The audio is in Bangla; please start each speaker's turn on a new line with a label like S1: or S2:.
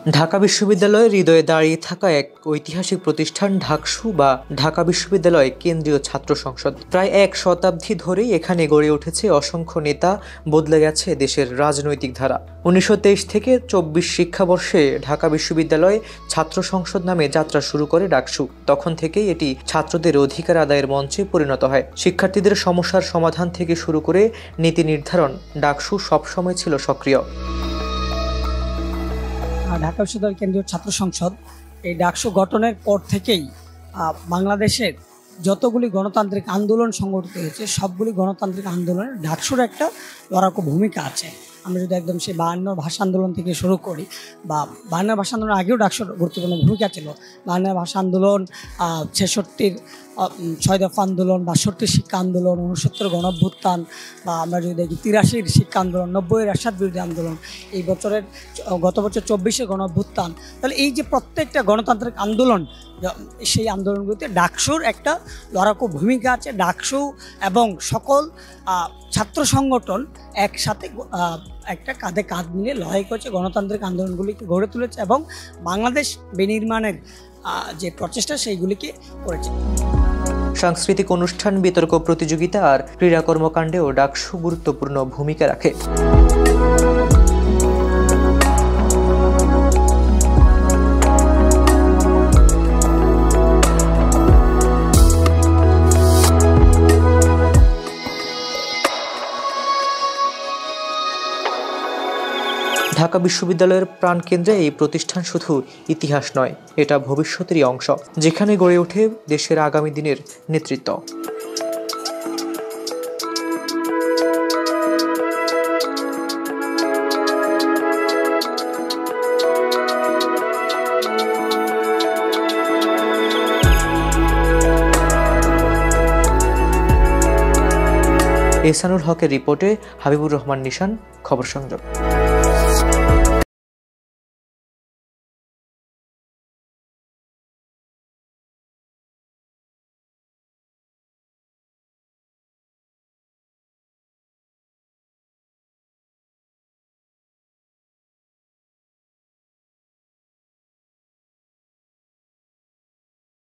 S1: ঢাকা বিশ্ববিদ্যালয়ের হৃদয়ে দাঁড়িয়ে থাকা এক ঐতিহাসিক প্রতিষ্ঠান ডাকসু বা ঢাকা বিশ্ববিদ্যালয় কেন্দ্রীয় ছাত্র সংসদ। প্রায় এক শতাব্দী ধরেই এখানে গড়ে উঠেছে অসংখ্য নেতা, বদলে গেছে দেশের রাজনৈতিক ধারা। 1923 থেকে 24 শিক্ষাবর্ষে ঢাকা বিশ্ববিদ্যালয় ছাত্র সংসদ নামে যাত্রা শুরু করে ডাকসু। তখন থেকেই এটি ছাত্রদের অধিকার আদায়ের মঞ্চে পরিণত হয়। শিক্ষার্থীদের সমস্যার সমাধান থেকে শুরু করে নীতি নির্ধারণ, ডাকসু সবসময় ছিল সক্রিয়।
S2: ঢাকা বিশ্ববিদ্যালয় কেন্দ্রীয় ছাত্র সংসদ এই ডাকসু গঠনের পর থেকেই বাংলাদেশের যতগুলি গণতান্ত্রিক আন্দোলন সংগঠিত হয়েছে সবগুলি গণতান্ত্রিক আন্দোলনে ডাকসুর একটা লড়াকু ভূমিকা আছে। আমরা যদি একদম সেই 52 ভাষা আন্দোলন থেকে শুরু করি, বা 52 ভাষা আন্দোলন আগেও ডাকসুর গুরুত্বপূর্ণ ভূমিকা ছিল। 52 ভাষা আন্দোলন, 66 6 দফা আন্দোলন, 62 শিক্ষা আন্দোলন, 69 গণঅভ্যুত্থান, বা আমরা যদি দেখি 83 শিক্ষা আন্দোলন, 90 এরশাদ বিরোধী আন্দোলন, এই বছরের গত বছর 24 গণঅভ্যুত্থান। তাহলে এই যে প্রত্যেকটা গণতান্ত্রিক আন্দোলন, সেই আন্দোলনগুলোতে ডাকসুর একটা লড়াকু ভূমিকা আছে। ডাকসু এবং সকল ছাত্র সংগঠন একসাথে একটা কাঁধে কাঁধ মিলে লড়াই করেছে, গণতান্ত্রিক আন্দোলনগুলিকে গড়ে তুলেছে এবং বাংলাদেশ বিনির্মাণের যে প্রচেষ্টা সেইগুলিকে করেছে।
S1: সাংস্কৃতিক অনুষ্ঠান, বিতর্ক প্রতিযোগিতা আর ক্রীড়া কর্মকাণ্ডেও ডাকসু গুরুত্বপূর্ণ ভূমিকা রাখে। ঢাকা বিশ্ববিদ্যালয়ের প্রাণকেন্দ্রে এই প্রতিষ্ঠান শুধু ইতিহাস নয়, এটা ভবিষ্যতেরই অংশ, যেখানে গড়ে ওঠে দেশের আগামী দিনের নেতৃত্ব। এহসানুল হকের রিপোর্টে হাবিবুর রহমান নিশান, খবর সংযোগ।